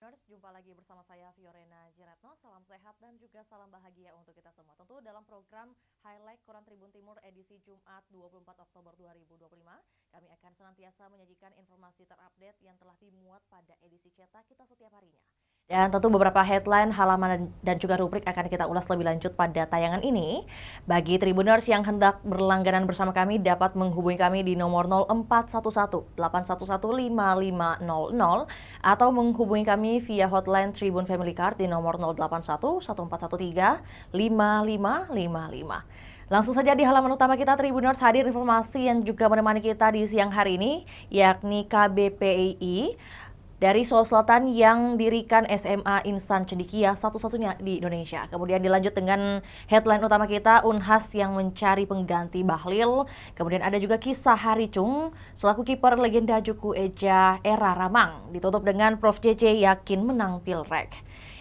Jumpa lagi bersama saya Fiorena Jiratno. Salam sehat dan juga salam bahagia untuk kita semua. Tentu dalam program Highlight Koran Tribun Timur edisi Jumat 24 Oktober 2025, kami akan senantiasa menyajikan informasi terupdate yang telah dimuat pada edisi cetak kita setiap harinya. Dan tentu beberapa headline, halaman, dan juga rubrik akan kita ulas lebih lanjut pada tayangan ini. Bagi Tribuners yang hendak berlangganan bersama kami dapat menghubungi kami di nomor 0411 811 5500 atau menghubungi kami via hotline Tribun Family Card di nomor 081 1413 5555. Langsung saja di halaman utama kita Tribuners hadir informasi yang juga menemani kita di siang hari ini, yakni KBPII dari Sulawesi Selatan yang dirikan SMA Insan Cendekia satu-satunya di Indonesia. Kemudian dilanjut dengan headline utama kita, Unhas yang mencari pengganti Bahlil. Kemudian ada juga kisah Haricung selaku kiper legenda Juku Eja era Ramang. Ditutup dengan Prof JJ yakin menang Pilrek.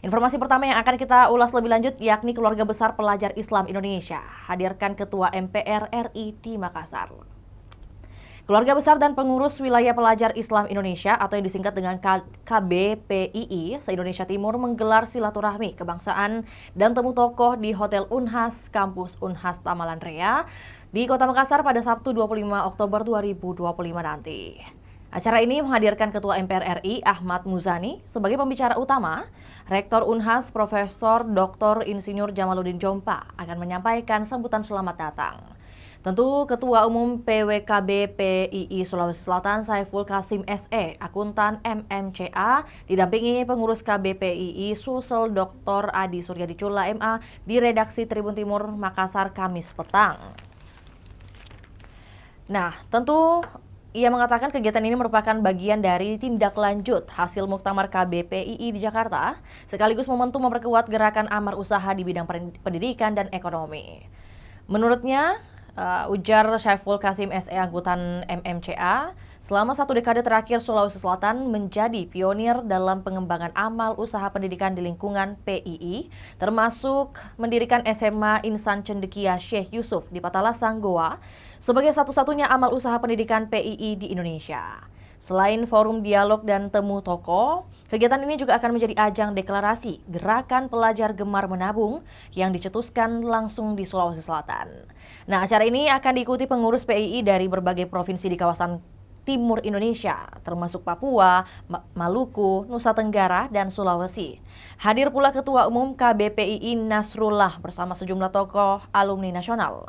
Informasi pertama yang akan kita ulas lebih lanjut yakni keluarga besar pelajar Islam Indonesia. Hadirkan Ketua MPR RI di Makassar. Keluarga besar dan pengurus wilayah pelajar Islam Indonesia atau yang disingkat dengan KBPII se-Indonesia Timur menggelar silaturahmi kebangsaan dan temu tokoh di Hotel Unhas, Kampus Unhas Tamalan Rea di Kota Makassar pada Sabtu 25 Oktober 2025 nanti. Acara ini menghadirkan Ketua MPR RI Ahmad Muzani sebagai pembicara utama. Rektor Unhas Profesor Dr. Insinyur Jamaluddin Jompa akan menyampaikan sambutan selamat datang. Tentu Ketua Umum PWKB PII Sulawesi Selatan Saiful Kasim SE, akuntan MMCA, didampingi pengurus KBPII Sulsel Dr. Adi Suryadi Cula MA di redaksi Tribun Timur Makassar Kamis petang. Nah, tentu ia mengatakan kegiatan ini merupakan bagian dari tindak lanjut hasil Muktamar KBPII di Jakarta, sekaligus momentum memperkuat gerakan amar usaha di bidang pendidikan dan ekonomi. Menurutnya, ujar Saiful Kasim SE angkutan MMCA, selama 1 dekade terakhir Sulawesi Selatan menjadi pionir dalam pengembangan amal usaha pendidikan di lingkungan PII, termasuk mendirikan SMA Insan Cendekia Syekh Yusuf di Patalasang, Goa, sebagai satu-satunya amal usaha pendidikan PII di Indonesia. Selain forum dialog dan temu tokoh, kegiatan ini juga akan menjadi ajang deklarasi Gerakan Pelajar Gemar Menabung yang dicetuskan langsung di Sulawesi Selatan. Nah, acara ini akan diikuti pengurus PII dari berbagai provinsi di kawasan Timur Indonesia, termasuk Papua, Maluku, Nusa Tenggara, dan Sulawesi. Hadir pula Ketua Umum KBPII Nasrullah bersama sejumlah tokoh alumni nasional.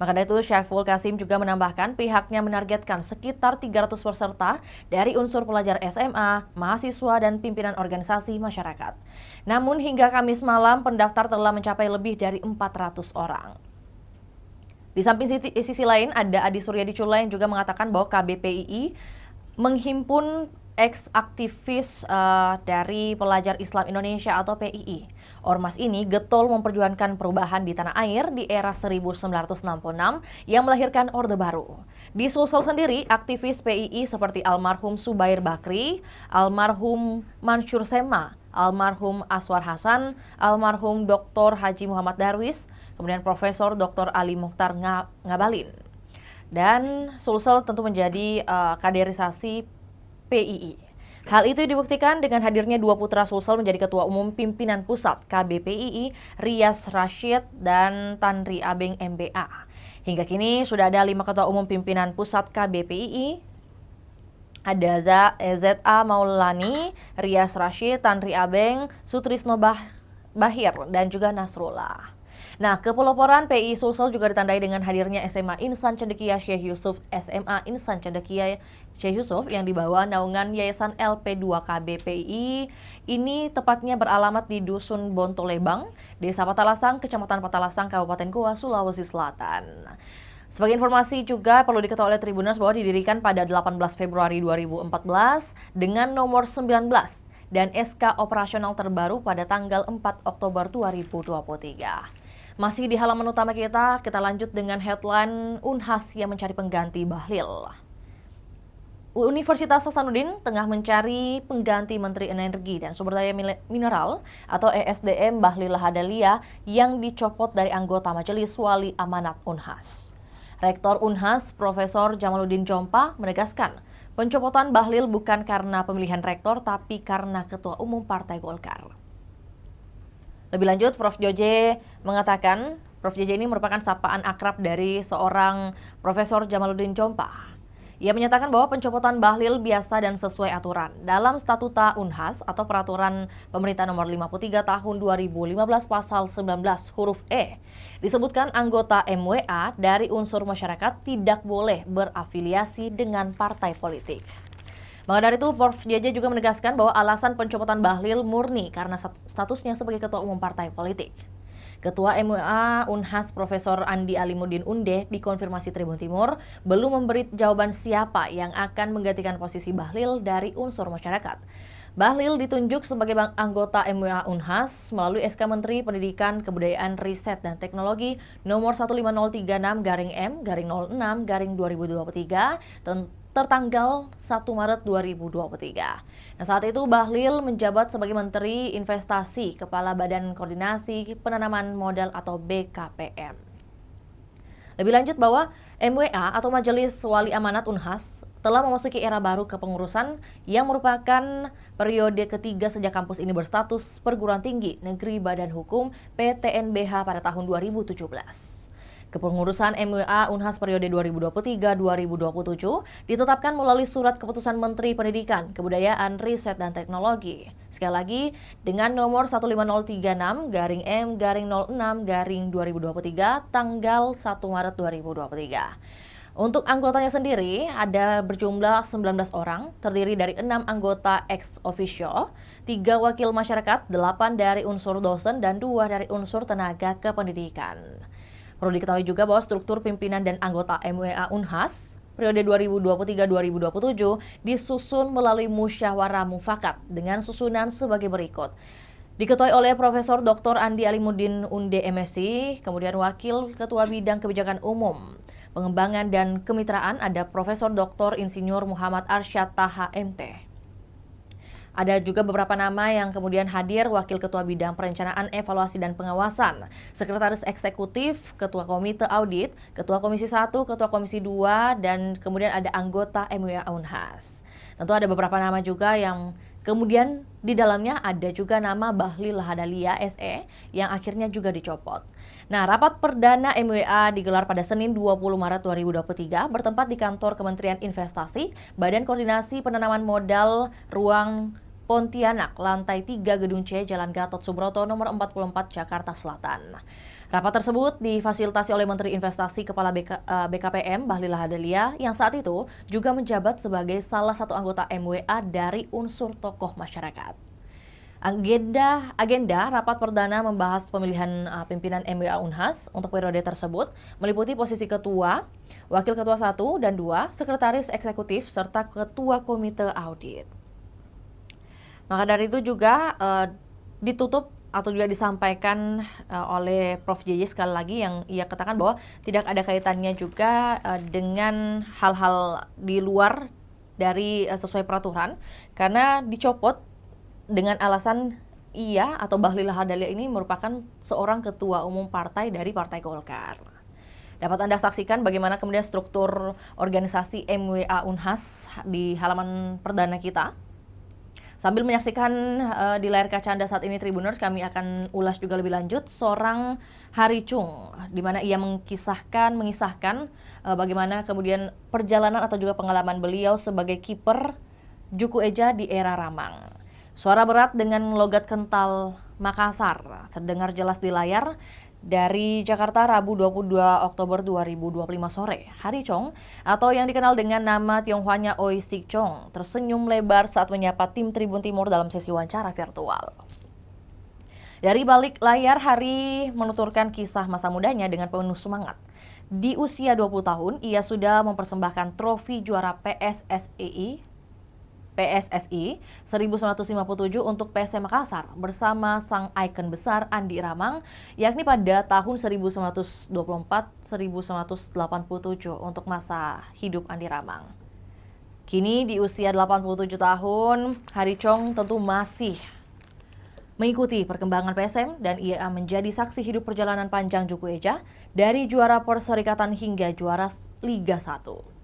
Maka dari itu, Saiful Kasim juga menambahkan pihaknya menargetkan sekitar 300 peserta dari unsur pelajar SMA, mahasiswa, dan pimpinan organisasi masyarakat. Namun hingga Kamis malam, pendaftar telah mencapai lebih dari 400 orang. Di samping sisi lain, ada Adi Suryadi Cula yang juga mengatakan bahwa KBPII menghimpun ex-aktivis dari pelajar Islam Indonesia atau PII. Ormas ini getol memperjuangkan perubahan di tanah air di era 1966 yang melahirkan Orde Baru. Di Sulsel sendiri, aktivis PII seperti almarhum Subair Bakri, almarhum Mansur Sema, almarhum Aswar Hasan, almarhum Dr. Haji Muhammad Darwis, kemudian Profesor Dr. Ali Mukhtar Ngabalin. Dan Sulsel tentu menjadi kaderisasi PII. Hal itu dibuktikan dengan hadirnya dua putra Sulsel menjadi Ketua Umum Pimpinan Pusat KBPII, Rias Rashid dan Tanri Abeng MBA. Hingga kini sudah ada 5 Ketua Umum Pimpinan Pusat KBPII, ada ZA Maulani, Rias Rashid, Tanri Abeng, Sutrisno Bahir, dan juga Nasrullah. Nah, kepeloporan PII Sulsel juga ditandai dengan hadirnya SMA Insan Cendekia Syekh Yusuf, SMA Insan Cendekia Syekh Yusuf yang dibawa naungan Yayasan LP2KB PII. Ini tepatnya beralamat di Dusun Bontolebang, Desa Patalasang, Kecamatan Patalasang, Kabupaten Goa, Sulawesi Selatan. Sebagai informasi juga perlu diketahui oleh Tribuners bahwa didirikan pada 18 Februari 2014 dengan nomor 19 dan SK operasional terbaru pada tanggal 4 Oktober 2023. Masih di halaman utama kita lanjut dengan headline Unhas yang mencari pengganti Bahlil. Universitas Hasanuddin tengah mencari pengganti Menteri Energi dan Sumber Daya Mineral atau ESDM Bahlil Lahadalia yang dicopot dari anggota Majelis Wali Amanat Unhas. Rektor Unhas Profesor Jamaluddin Jompa menegaskan Pencopotan Bahlil bukan karena pemilihan rektor, tapi karena Ketua Umum Partai Golkar. Lebih lanjut, Prof. Joje mengatakan, Prof. Joje ini merupakan sapaan akrab dari seorang Profesor Jamaluddin Chompah. Ia menyatakan bahwa pencopotan Bahlil biasa dan sesuai aturan. Dalam Statuta Unhas atau Peraturan Pemerintah Nomor 53 Tahun 2015 Pasal 19 huruf E, disebutkan anggota MWA dari unsur masyarakat tidak boleh berafiliasi dengan partai politik. Maka dari itu, Prof. Joje juga menegaskan bahwa alasan pencopotan Bahlil murni karena statusnya sebagai Ketua Umum Partai Politik. Ketua MWA Unhas Profesor Andi Alimuddin Unde dikonfirmasi Tribun Timur belum memberi jawaban siapa yang akan menggantikan posisi Bahlil dari unsur masyarakat. Bahlil ditunjuk sebagai anggota MWA Unhas melalui SK Menteri Pendidikan, Kebudayaan, Riset, dan Teknologi nomor 15036-M-06-2023 tertanggal 1 Maret 2023. Nah, saat itu Bahlil menjabat sebagai Menteri Investasi, Kepala Badan Koordinasi Penanaman Modal atau BKPM. Lebih lanjut bahwa MWA atau Majelis Wali Amanat Unhas telah memasuki era baru kepengurusan yang merupakan periode ketiga sejak kampus ini berstatus perguruan tinggi negeri Badan Hukum PTNBH pada tahun 2017. Kepengurusan MWA Unhas periode 2023-2027 ditetapkan melalui Surat Keputusan Menteri Pendidikan, Kebudayaan, Riset, dan Teknologi. Sekali lagi, dengan nomor 15036-M-06-2023 tanggal 1 Maret 2023. Untuk anggotanya sendiri ada berjumlah 19 orang, terdiri dari 6 anggota ex officio, 3 wakil masyarakat, 8 dari unsur dosen, dan 2 dari unsur tenaga kependidikan. Perlu diketahui juga bahwa struktur pimpinan dan anggota MWA Unhas periode 2023-2027 disusun melalui musyawarah mufakat dengan susunan sebagai berikut. Diketuai oleh Profesor Dr. Andi Alimuddin Unde MSc, kemudian Wakil Ketua Bidang Kebijakan Umum, Pengembangan dan Kemitraan ada Profesor Dr. Insinyur Muhammad Arsyad Taha MT. Ada juga beberapa nama yang kemudian hadir, Wakil Ketua Bidang Perencanaan, Evaluasi, dan Pengawasan, Sekretaris Eksekutif, Ketua Komite Audit, Ketua Komisi 1, Ketua Komisi 2, dan kemudian ada anggota MWA Unhas. Tentu ada beberapa nama juga yang kemudian di dalamnya ada juga nama Bahlil Lahadalia SE yang akhirnya juga dicopot. Nah, rapat perdana MWA digelar pada Senin 20 Maret 2023 bertempat di kantor Kementerian Investasi, Badan Koordinasi Penanaman Modal, Ruang Pontianak, lantai 3 Gedung C, Jalan Gatot Subroto, nomor 44, Jakarta Selatan. Rapat tersebut difasilitasi oleh Menteri Investasi Kepala BKPM, Bahlil Lahadalia, yang saat itu juga menjabat sebagai salah satu anggota MWA dari unsur tokoh masyarakat. Agenda rapat perdana membahas pemilihan pimpinan MWA Unhas untuk periode tersebut meliputi posisi Ketua, Wakil Ketua 1 dan 2, Sekretaris Eksekutif, serta Ketua Komite Audit. Maka dari itu juga ditutup atau juga disampaikan oleh Prof. Joje sekali lagi yang ia katakan bahwa tidak ada kaitannya juga dengan hal-hal di luar dari sesuai peraturan karena dicopot dengan alasan ia atau Bahlil Lahadalia ini merupakan seorang ketua umum partai dari Partai Golkar. Dapat Anda saksikan bagaimana kemudian struktur organisasi MWA Unhas di halaman perdana kita. Sambil menyaksikan di layar kaca Anda saat ini Tribuners, kami akan ulas juga lebih lanjut seorang Hari Chung, di mana ia mengisahkan bagaimana kemudian perjalanan atau juga pengalaman beliau sebagai kiper Juku Eja di era Ramang. Suara berat dengan logat kental Makassar terdengar jelas di layar dari Jakarta Rabu 22 Oktober 2025 sore. Hari Chong atau yang dikenal dengan nama Tionghoanya Oi Sik Chong tersenyum lebar saat menyapa tim Tribun Timur dalam sesi wawancara virtual. Dari balik layar, Hari menuturkan kisah masa mudanya dengan penuh semangat. Di usia 20 tahun, ia sudah mempersembahkan trofi juara PSSI 1957 untuk PSM Makassar bersama sang ikon besar Andi Ramang, yakni pada tahun 1924-1987 untuk masa hidup Andi Ramang. Kini di usia 87 tahun, Hari Chong tentu masih mengikuti perkembangan PSM dan ia menjadi saksi hidup perjalanan panjang Juku Eja dari juara Perserikatan hingga juara Liga 1.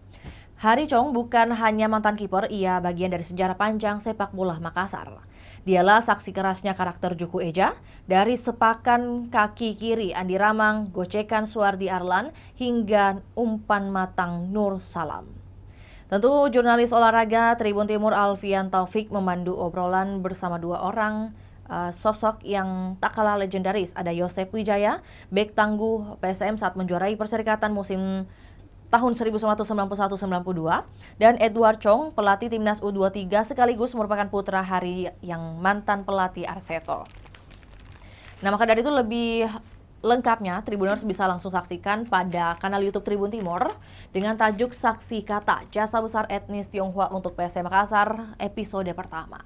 Hari Chong bukan hanya mantan kiper, ia bagian dari sejarah panjang sepak bola Makassar. Dialah saksi kerasnya karakter Juku Eja, dari sepakan kaki kiri Andi Ramang, gocekan Suardi Arlan, hingga umpan matang Nur Salam. Tentu jurnalis olahraga Tribun Timur Alfian Taufik memandu obrolan bersama dua orang sosok yang tak kalah legendaris. Ada Yosef Wijaya, bek tangguh PSM saat menjuarai Perserikatan musim tahun 1991-92, dan Edward Chong, pelatih timnas U23 sekaligus merupakan putra Hari yang mantan pelatih Arseto. Nah, maka dari itu lebih lengkapnya Tribuners bisa langsung saksikan pada kanal YouTube Tribun Timur dengan tajuk Saksi Kata Jasa Besar Etnis Tionghoa untuk PSM Makassar episode pertama.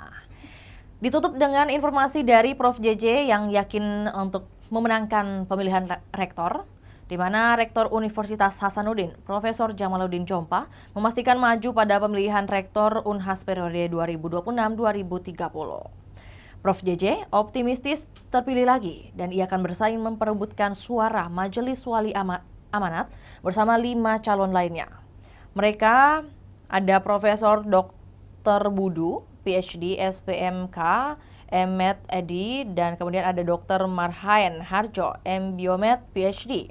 Ditutup dengan informasi dari Prof JJ yang yakin untuk memenangkan pemilihan rektor, di mana Rektor Universitas Hasanuddin, Profesor Jamaluddin Jompa, memastikan maju pada pemilihan Rektor Unhas periode 2026-2030. Prof JJ optimistis terpilih lagi dan ia akan bersaing memperebutkan suara Majelis Wali Amanat bersama 5 calon lainnya. Mereka ada Profesor Dr. Budu, PhD, SPMK, Med Edi, dan kemudian ada Dr. Marhaen Harjo, M Biomed, PhD.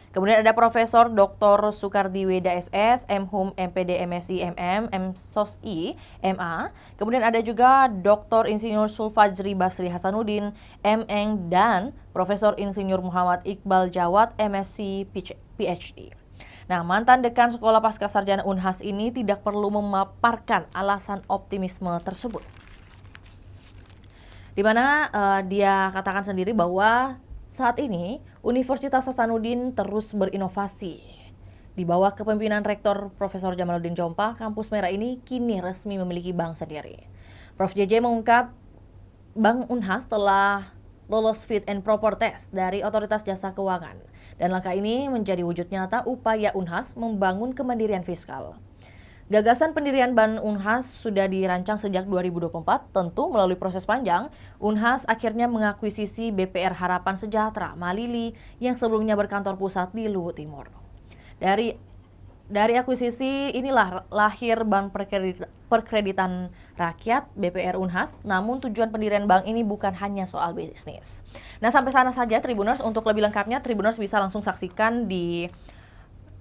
Kemudian ada Profesor Dr. Sukardi Weda SS, M.Hum, MPD, MSI, MM, MSOSI, MA. Kemudian ada juga Dr. Insinyur Sulfajri Basri Hasanuddin, MN, dan Profesor Insinyur Muhammad Iqbal Jawad, MSc, PhD. Nah, mantan dekan Sekolah Pascasarjana Unhas ini tidak perlu memaparkan alasan optimisme tersebut. Di mana dia katakan sendiri bahwa saat ini, Universitas Hasanuddin terus berinovasi. Di bawah kepemimpinan Rektor Profesor Jamaluddin Jompa, kampus merah ini kini resmi memiliki bank sendiri. Prof JJ mengungkap, Bank Unhas telah lolos fit and proper test dari Otoritas Jasa Keuangan. Dan langkah ini menjadi wujud nyata upaya Unhas membangun kemandirian fiskal. Gagasan pendirian Bank Unhas sudah dirancang sejak 2024, tentu melalui proses panjang, Unhas akhirnya mengakuisisi BPR Harapan Sejahtera Malili yang sebelumnya berkantor pusat di Luwu Timur. Dari akuisisi inilah lahir Bank Perkreditan Rakyat BPR Unhas, namun tujuan pendirian bank ini bukan hanya soal bisnis. Nah, sampai sana saja Tribuners. Untuk lebih lengkapnya Tribuners bisa langsung saksikan di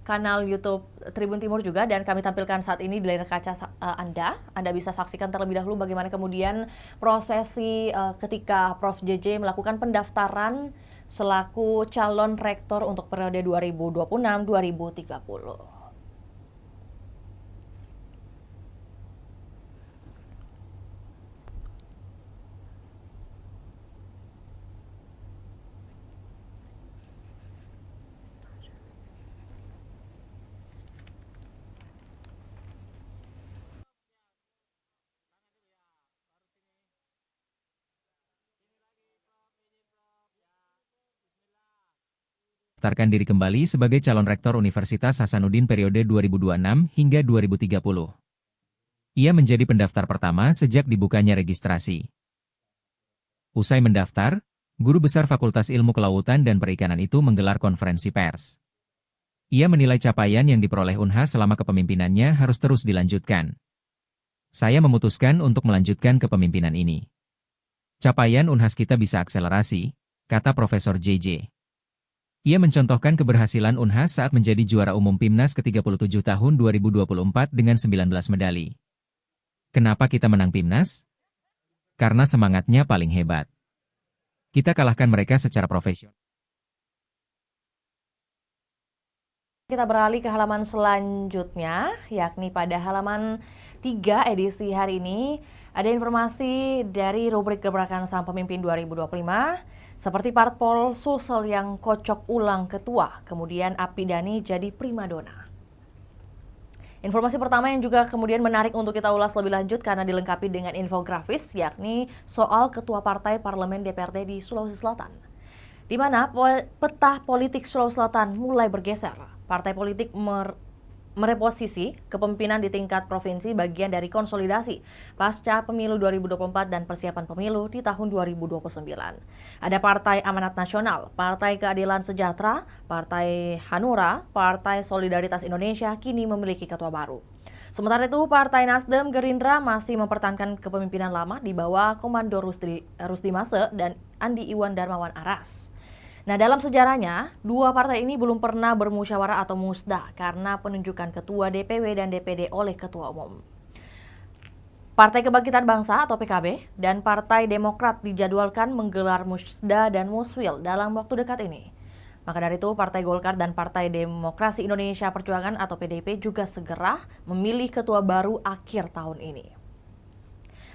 kanal YouTube Tribun Timur juga, dan kami tampilkan saat ini di layar kaca Anda. Anda bisa saksikan terlebih dahulu bagaimana kemudian prosesi ketika Prof JJ melakukan pendaftaran selaku calon rektor untuk periode 2026-2030. Mendaftarkan diri kembali sebagai calon rektor Universitas Hasanuddin periode 2026 hingga 2030. Ia menjadi pendaftar pertama sejak dibukanya registrasi. Usai mendaftar, Guru Besar Fakultas Ilmu Kelautan dan Perikanan itu menggelar konferensi pers. Ia menilai capaian yang diperoleh Unhas selama kepemimpinannya harus terus dilanjutkan. Saya memutuskan untuk melanjutkan kepemimpinan ini. Capaian Unhas kita bisa akselerasi, kata Profesor JJ. Ia mencontohkan keberhasilan Unhas saat menjadi juara umum PIMNAS ke-37 tahun 2024 dengan 19 medali. Kenapa kita menang PIMNAS? Karena semangatnya paling hebat. Kita kalahkan mereka secara profesional. Kita beralih ke halaman selanjutnya, yakni pada halaman 3 edisi hari ini, ada informasi dari rubrik Gebrakan Sang Pemimpin 2025, seperti parpol Sulsel yang kocok ulang ketua, kemudian Apidani jadi primadona. Informasi pertama yang juga kemudian menarik untuk kita ulas lebih lanjut karena dilengkapi dengan infografis, yakni soal ketua partai parlemen DPRD di Sulawesi Selatan, di mana peta politik Sulawesi Selatan mulai bergeser. Partai politik mereposisi kepemimpinan di tingkat provinsi bagian dari konsolidasi pasca pemilu 2024 dan persiapan pemilu di tahun 2029. Ada Partai Amanat Nasional, Partai Keadilan Sejahtera, Partai Hanura, Partai Solidaritas Indonesia kini memiliki ketua baru. Sementara itu, Partai Nasdem Gerindra masih mempertahankan kepemimpinan lama di bawah Komando Rusdi Mase dan Andi Iwan Darmawan Aras. Nah, dalam sejarahnya, dua partai ini belum pernah bermusyawarah atau musda karena penunjukan ketua DPW dan DPD oleh ketua umum. Partai Kebangkitan Bangsa atau PKB dan Partai Demokrat dijadwalkan menggelar musda dan muswil dalam waktu dekat ini. Maka dari itu, Partai Golkar dan Partai Demokrasi Indonesia Perjuangan atau PDIP juga segera memilih ketua baru akhir tahun ini.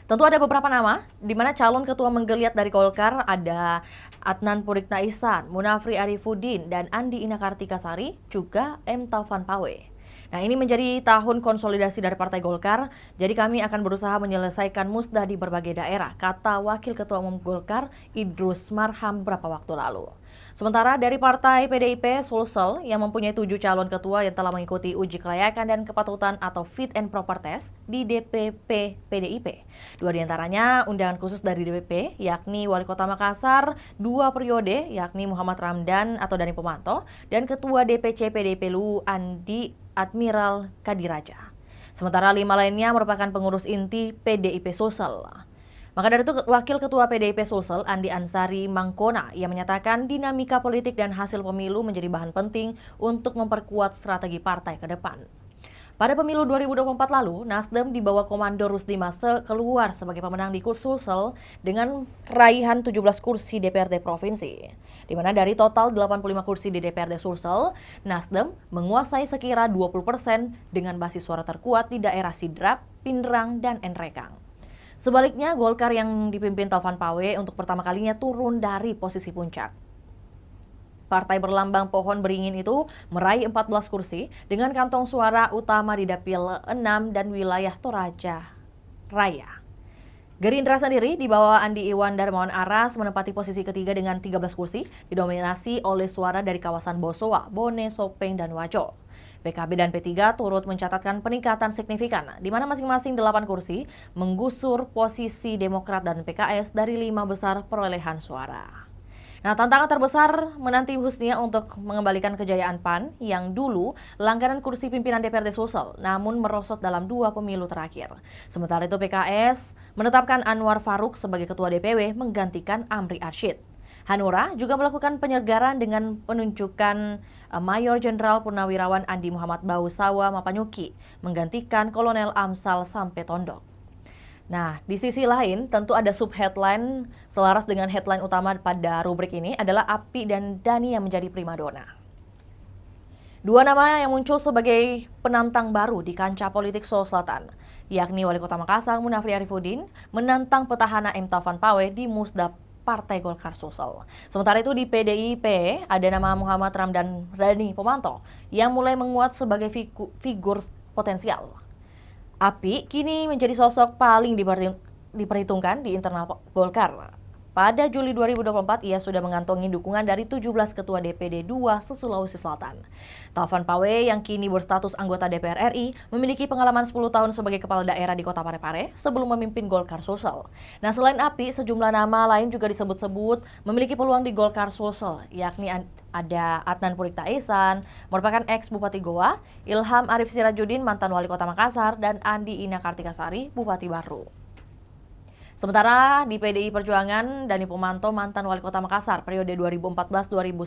Tentu ada beberapa nama, di mana calon ketua menggeliat dari Golkar ada Adnan Purikna Ihsan, Munafri Arifuddin, dan Andi Ina Kartikasari, juga M. Taufan Pawe. Nah, ini menjadi tahun konsolidasi dari Partai Golkar, jadi kami akan berusaha menyelesaikan musda di berbagai daerah, kata Wakil Ketua Umum Golkar Idrus Marham beberapa waktu lalu. Sementara dari Partai PDIP, Sulsel yang mempunyai 7 calon ketua yang telah mengikuti uji kelayakan dan kepatutan atau fit and proper test di DPP PDIP. 2 diantaranya undangan khusus dari DPP, yakni Wali Kota Makassar 2 periode, yakni Muhammad Ramdan atau Dani Pomanto, dan Ketua DPC PDIP Lu Andi Admiral Kadiraja. Sementara 5 lainnya merupakan pengurus inti PDIP Sulsel. Maka dari itu, Wakil Ketua PDIP Sulsel, Andi Ansari Mangkona, ia menyatakan dinamika politik dan hasil pemilu menjadi bahan penting untuk memperkuat strategi partai ke depan. Pada pemilu 2024 lalu, Nasdem di bawah Komando Rusdi Mase keluar sebagai pemenang di Sulsel dengan raihan 17 kursi DPRD Provinsi. Di mana dari total 85 kursi di DPRD Sulsel, Nasdem menguasai sekira 20% dengan basis suara terkuat di daerah Sidrap, Pindrang, dan Enrekang. Sebaliknya, Golkar yang dipimpin Taufan Pawe untuk pertama kalinya turun dari posisi puncak. Partai berlambang pohon beringin itu meraih 14 kursi dengan kantong suara utama di Dapil 6 dan wilayah Toraja Raya. Gerindra sendiri di bawah Andi Iwan Darmawan Aras menempati posisi ketiga dengan 13 kursi, didominasi oleh suara dari kawasan Bosowa, Bone, Sopeng, dan Wajo. PKB dan P3 turut mencatatkan peningkatan signifikan, di mana masing-masing 8 kursi menggusur posisi Demokrat dan PKS dari 5 besar perolehan suara. Nah, tantangan terbesar menanti Husnia untuk mengembalikan kejayaan PAN yang dulu langganan kursi pimpinan DPRD Sulsel, namun merosot dalam 2 pemilu terakhir. Sementara itu PKS menetapkan Anwar Farouk sebagai Ketua DPW menggantikan Amri Arsyid. Hanura juga melakukan penyegaran dengan penunjukan Mayor Jenderal Purnawirawan Andi Muhammad Bausawa Mapanyuki menggantikan Kolonel Amsal Sampetondok. Nah, di sisi lain tentu ada sub-headline selaras dengan headline utama pada rubrik ini adalah Api dan Dani yang menjadi primadona. 2 nama yang muncul sebagai penantang baru di kancah politik Sulawesi Selatan, yakni Wali Kota Makassar Munafri Arifuddin menantang petahana M. Taufan Pawe di musda Partai Golkar Sulsel. Sementara itu di PDIP ada nama Muhammad Ramdan Dani Pomanto yang mulai menguat sebagai figur potensial. Api kini menjadi sosok paling diperhitungkan di internal Golkar. Pada Juli 2024, ia sudah mengantongi dukungan dari 17 ketua DPD 2 se-Sulawesi Selatan. Taufan Pawe yang kini berstatus anggota DPR RI memiliki pengalaman 10 tahun sebagai kepala daerah di Kota Parepare sebelum memimpin Golkar Sulsel. Nah, selain Api, sejumlah nama lain juga disebut-sebut memiliki peluang di Golkar Sulsel, yakni ada Adnan Purikna Ihsan, merupakan ex-Bupati Goa, Ilham Arif Sirajuddin, mantan Wali Kota Makassar, dan Andi Ina Kartikasari, Bupati Baru. Sementara di PDI Perjuangan, Dani Pomanto, mantan Wali Kota Makassar periode 2014-2019,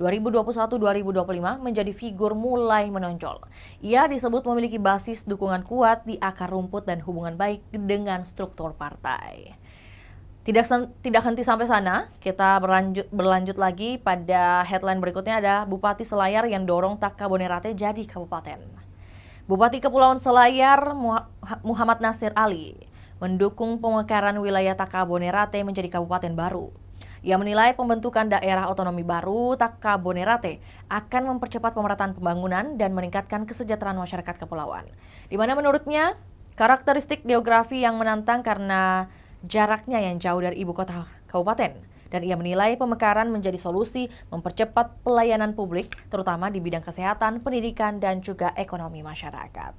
2021-2025 menjadi figur mulai menonjol. Ia disebut memiliki basis dukungan kuat di akar rumput dan hubungan baik dengan struktur partai. Tidak henti sampai sana, kita berlanjut lagi pada headline berikutnya ada Bupati Selayar yang dorong Takabonerate jadi kabupaten. Bupati Kepulauan Selayar Muhammad Nasir Ali mendukung pemekaran wilayah Takabonerate menjadi kabupaten baru. Ia menilai pembentukan daerah otonomi baru Takabonerate akan mempercepat pemerataan pembangunan dan meningkatkan kesejahteraan masyarakat kepulauan. Di mana menurutnya karakteristik geografi yang menantang karena jaraknya yang jauh dari ibu kota kabupaten Dan ia menilai pemekaran menjadi solusi mempercepat pelayanan publik, terutama di bidang kesehatan, pendidikan, dan juga ekonomi masyarakat.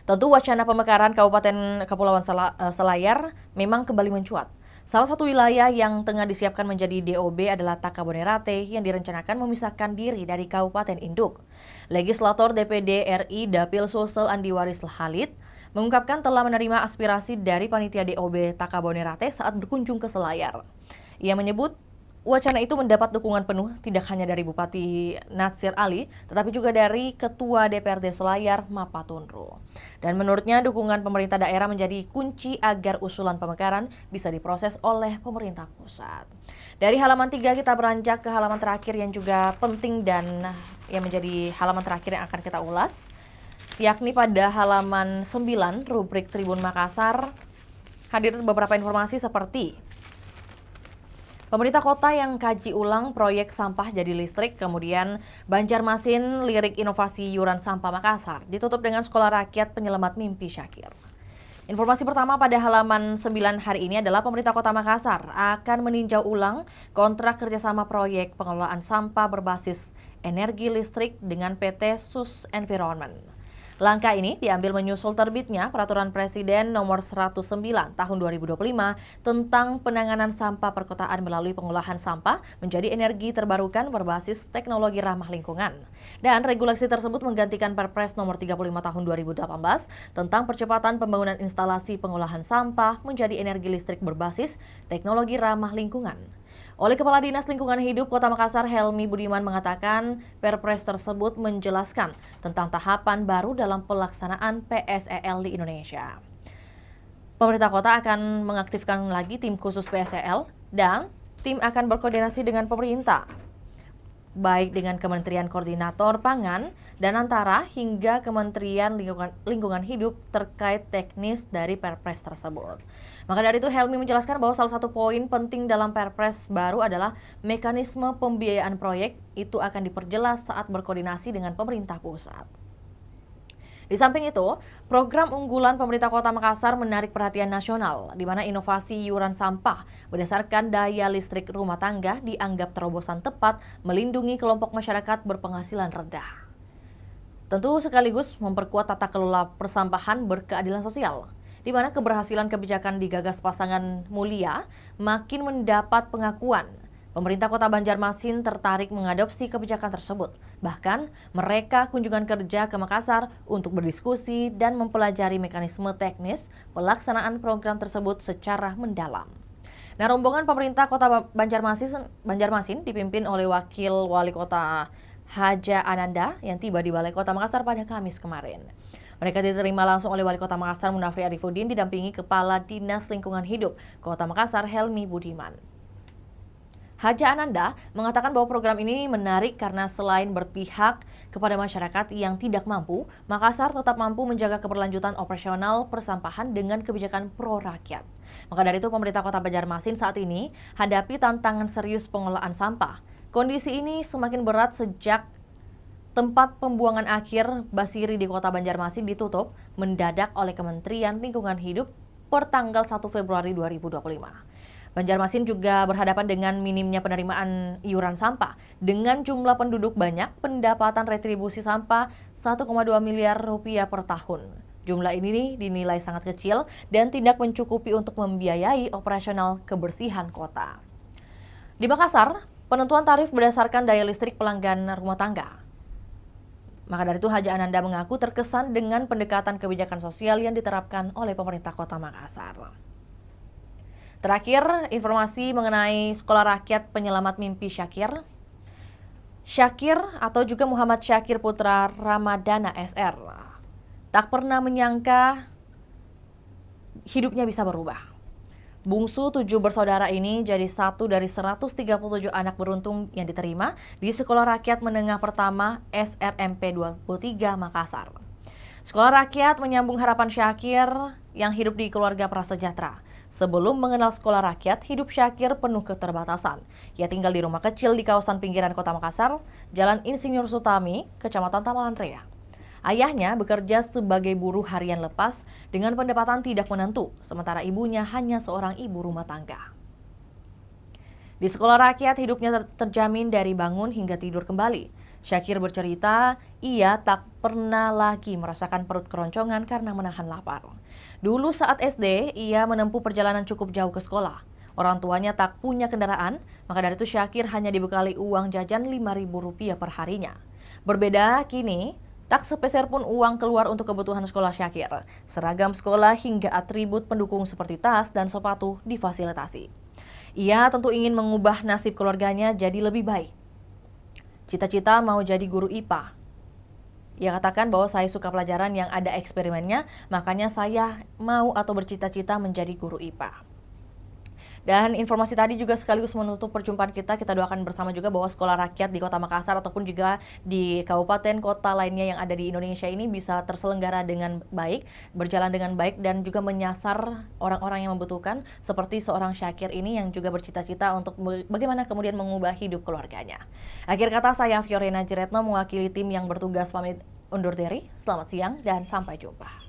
Tentu wacana pemekaran Kabupaten Kepulauan Selayar memang kembali mencuat. Salah satu wilayah yang tengah disiapkan menjadi DOB adalah Takabonerate yang direncanakan memisahkan diri dari Kabupaten Induk. Legislator DPD RI Dapil Sulsel Andi Waris Halid mengungkapkan telah menerima aspirasi dari panitia DOB Takabonerate saat berkunjung ke Selayar. Ia menyebut wacana itu mendapat dukungan penuh tidak hanya dari Bupati Natsir Ali, tetapi juga dari Ketua DPRD Selayar, Mapa Tunro. Dan menurutnya dukungan pemerintah daerah menjadi kunci agar usulan pemekaran bisa diproses oleh pemerintah pusat. Dari halaman 3 kita beranjak ke halaman terakhir yang juga penting dan yang menjadi halaman terakhir yang akan kita ulas, yakni pada halaman 9 rubrik Tribun Makassar hadir beberapa informasi seperti pemerintah kota yang kaji ulang proyek sampah jadi listrik, kemudian Banjarmasin lirik inovasi iuran sampah Makassar, ditutup dengan Sekolah Rakyat Penyelamat Mimpi Syakir. Informasi pertama pada halaman 9 hari ini adalah pemerintah kota Makassar akan meninjau ulang kontrak kerjasama proyek pengelolaan sampah berbasis energi listrik dengan PT Sus Environment. Langkah ini diambil menyusul terbitnya Peraturan Presiden Nomor 109 Tahun 2025 tentang penanganan sampah perkotaan melalui pengolahan sampah menjadi energi terbarukan berbasis teknologi ramah lingkungan. Dan regulasi tersebut menggantikan Perpres Nomor 35 Tahun 2018 tentang percepatan pembangunan instalasi pengolahan sampah menjadi energi listrik berbasis teknologi ramah lingkungan. Oleh Kepala Dinas Lingkungan Hidup Kota Makassar, Helmi Budiman mengatakan Perpres tersebut menjelaskan tentang tahapan baru dalam pelaksanaan PSEL di Indonesia. Pemerintah kota akan mengaktifkan lagi tim khusus PSEL dan tim akan berkoordinasi dengan pemerintah, baik dengan Kementerian Koordinator Pangan dan Antara hingga Kementerian Lingkungan Hidup terkait teknis dari Perpres tersebut. Maka dari itu Helmi menjelaskan bahwa salah satu poin penting dalam Perpres baru adalah mekanisme pembiayaan proyek itu akan diperjelas saat berkoordinasi dengan pemerintah pusat. Di samping itu, program unggulan pemerintah Kota Makassar menarik perhatian nasional, di mana inovasi iuran sampah berdasarkan daya listrik rumah tangga dianggap terobosan tepat melindungi kelompok masyarakat berpenghasilan rendah. Tentu sekaligus memperkuat tata kelola persampahan berkeadilan sosial, di mana keberhasilan kebijakan digagas pasangan mulia makin mendapat pengakuan. Pemerintah Kota Banjarmasin tertarik mengadopsi kebijakan tersebut. Bahkan, mereka kunjungan kerja ke Makassar untuk berdiskusi dan mempelajari mekanisme teknis pelaksanaan program tersebut secara mendalam. Nah, rombongan pemerintah Kota Banjarmasin dipimpin oleh Wakil Wali Kota Haja Ananda yang tiba di Balai Kota Makassar pada Kamis kemarin. Mereka diterima langsung oleh Wali Kota Makassar Munafri Arifuddin didampingi Kepala Dinas Lingkungan Hidup Kota Makassar Helmi Budiman. Haja Ananda mengatakan bahwa program ini menarik karena selain berpihak kepada masyarakat yang tidak mampu, Makassar tetap mampu menjaga keberlanjutan operasional persampahan dengan kebijakan pro rakyat. Maka dari itu pemerintah Kota Banjarmasin saat ini hadapi tantangan serius pengelolaan sampah. Kondisi ini semakin berat sejak tempat pembuangan akhir Basiri di Kota Banjarmasin ditutup mendadak oleh Kementerian Lingkungan Hidup per tanggal 1 Februari 2025. Banjarmasin juga berhadapan dengan minimnya penerimaan iuran sampah. Dengan jumlah penduduk banyak, pendapatan retribusi sampah 1,2 miliar rupiah per tahun. Jumlah ini dinilai sangat kecil dan tidak mencukupi untuk membiayai operasional kebersihan kota. Di Makassar, penentuan tarif berdasarkan daya listrik pelanggan rumah tangga. Maka dari itu Haja Ananda mengaku terkesan dengan pendekatan kebijakan sosial yang diterapkan oleh pemerintah Kota Makassar. Terakhir, informasi mengenai Sekolah Rakyat Penyelamat Mimpi Syakir. Syakir atau juga Muhammad Syakir Putra Ramadana SR tak pernah menyangka hidupnya bisa berubah. Bungsu 7 bersaudara ini jadi satu dari 137 anak beruntung yang diterima di Sekolah Rakyat Menengah Pertama SRMP 23 Makassar. Sekolah Rakyat menyambung harapan Syakir yang hidup di keluarga prasejahtera. Sebelum mengenal sekolah rakyat, hidup Syakir penuh keterbatasan. Ia tinggal di rumah kecil di kawasan pinggiran Kota Makassar, Jalan Insinyur Sutami, Kecamatan Tamalan Raya. Ayahnya bekerja sebagai buruh harian lepas dengan pendapatan tidak menentu, sementara ibunya hanya seorang ibu rumah tangga. Di sekolah rakyat, hidupnya terjamin dari bangun hingga tidur kembali. Syakir bercerita, ia tak pernah lagi merasakan perut keroncongan karena menahan lapar. Dulu saat SD, ia menempuh perjalanan cukup jauh ke sekolah. Orang tuanya tak punya kendaraan, maka dari itu Syakir hanya dibekali uang jajan Rp5.000 per harinya. Berbeda kini, tak sepeser pun uang keluar untuk kebutuhan sekolah Syakir. Seragam sekolah hingga atribut pendukung seperti tas dan sepatu difasilitasi. Ia tentu ingin mengubah nasib keluarganya jadi lebih baik. Cita-cita mau jadi guru IPA. Ia katakan bahwa saya suka pelajaran yang ada eksperimennya, makanya saya mau atau bercita-cita menjadi guru IPA. Dan informasi tadi juga sekaligus menutup perjumpaan kita. Kita doakan bersama juga bahwa sekolah rakyat di Kota Makassar ataupun juga di kabupaten kota lainnya yang ada di Indonesia ini bisa terselenggara dengan baik, berjalan dengan baik, dan juga menyasar orang-orang yang membutuhkan seperti seorang Syakir ini yang juga bercita-cita untuk bagaimana kemudian mengubah hidup keluarganya. Akhir kata, saya Fiorina Jiretno mewakili tim yang bertugas pamit undur diri. Selamat siang dan sampai jumpa.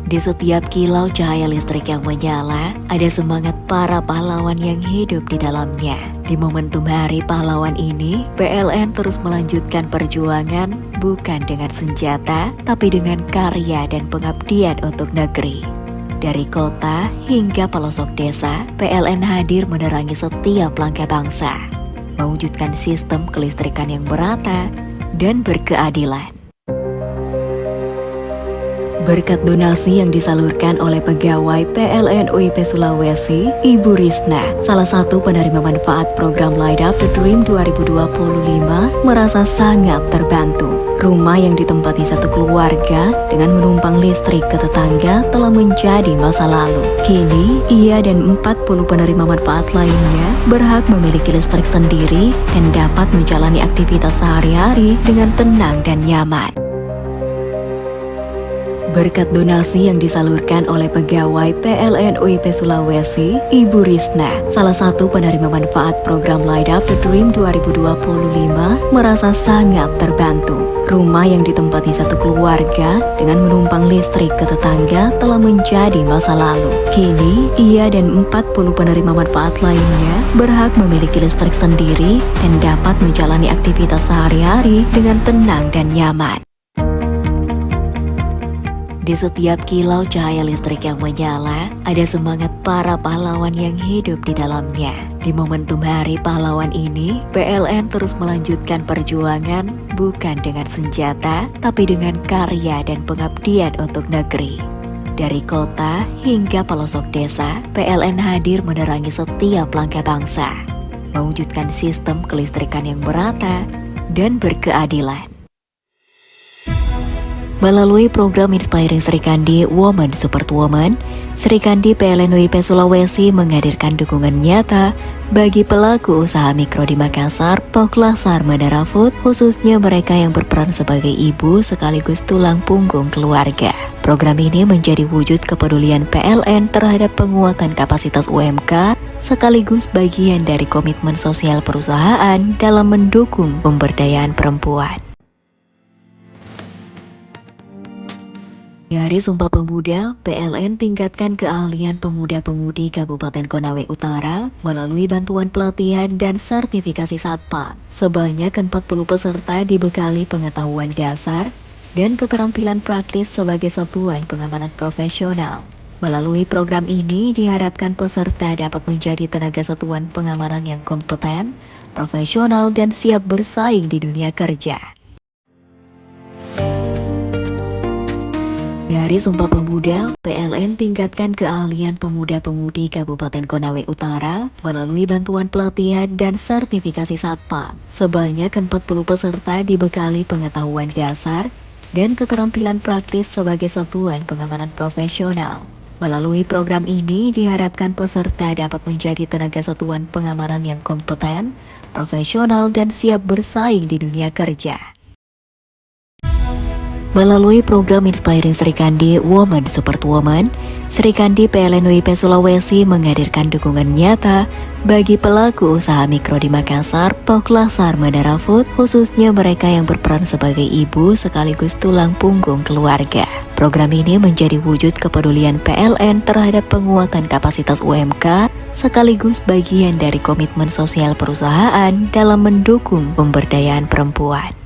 Di setiap kilau cahaya listrik yang menyala, ada semangat para pahlawan yang hidup di dalamnya. Di momentum Hari Pahlawan ini, PLN terus melanjutkan perjuangan bukan dengan senjata, tapi dengan karya dan pengabdian untuk negeri. Dari kota hingga pelosok desa, PLN hadir menerangi setiap langkah bangsa, mewujudkan sistem kelistrikan yang merata dan berkeadilan. Berkat donasi yang disalurkan oleh pegawai PLN UIP Sulawesi, Ibu Risna, salah satu penerima manfaat program Light Up the Dream 2025, merasa sangat terbantu. Rumah yang ditempati satu keluarga dengan menumpang listrik ke tetangga telah menjadi masa lalu. Kini, ia dan 40 penerima manfaat lainnya berhak memiliki listrik sendiri dan dapat menjalani aktivitas sehari-hari dengan tenang dan nyaman. Berkat donasi yang disalurkan oleh pegawai PLN UIP Sulawesi, Ibu Risna, salah satu penerima manfaat program Light Up the Dream 2025, merasa sangat terbantu. Rumah yang ditempati satu keluarga dengan menumpang listrik ke tetangga telah menjadi masa lalu. Kini, ia dan 40 penerima manfaat lainnya berhak memiliki listrik sendiri dan dapat menjalani aktivitas sehari-hari dengan tenang dan nyaman. Di setiap kilau cahaya listrik yang menyala, ada semangat para pahlawan yang hidup di dalamnya. Di momentum Hari Pahlawan ini, PLN terus melanjutkan perjuangan bukan dengan senjata, tapi dengan karya dan pengabdian untuk negeri. Dari kota hingga pelosok desa, PLN hadir menerangi setiap langkah bangsa, mewujudkan sistem kelistrikan yang merata dan berkeadilan. Melalui program Inspiring Sri Kandi Women Support Women, Sri Kandi PLN UIP Sulawesi menghadirkan dukungan nyata bagi pelaku usaha mikro di Makassar, Poklasar, Madara Food, khususnya mereka yang berperan sebagai ibu sekaligus tulang punggung keluarga. Program ini menjadi wujud kepedulian PLN terhadap penguatan kapasitas UMK, sekaligus bagian dari komitmen sosial perusahaan dalam mendukung pemberdayaan perempuan. Di Hari Sumpah Pemuda, PLN tingkatkan keahlian pemuda-pemudi Kabupaten Konawe Utara melalui bantuan pelatihan dan sertifikasi Satpam. Sebanyak 40 peserta dibekali pengetahuan dasar dan keterampilan praktis sebagai satuan pengamanan profesional. Melalui program ini diharapkan peserta dapat menjadi tenaga satuan pengamanan yang kompeten, profesional, dan siap bersaing di dunia kerja. Di Hari Sumpah Pemuda, PLN tingkatkan keahlian pemuda-pemudi Kabupaten Konawe Utara melalui bantuan pelatihan dan sertifikasi Satpam. Sebanyak 40 peserta dibekali pengetahuan dasar dan keterampilan praktis sebagai satuan pengamanan profesional. Melalui program ini diharapkan peserta dapat menjadi tenaga satuan pengamanan yang kompeten, profesional, dan siap bersaing di dunia kerja. Melalui program Inspiring Sri Kandi Women Support Women, Sri Kandi PLN UIP Sulawesi menghadirkan dukungan nyata bagi pelaku usaha mikro di Makassar, Poklasar, Madara Food, khususnya mereka yang berperan sebagai ibu sekaligus tulang punggung keluarga. Program ini menjadi wujud kepedulian PLN terhadap penguatan kapasitas UMK sekaligus bagian dari komitmen sosial perusahaan dalam mendukung pemberdayaan perempuan.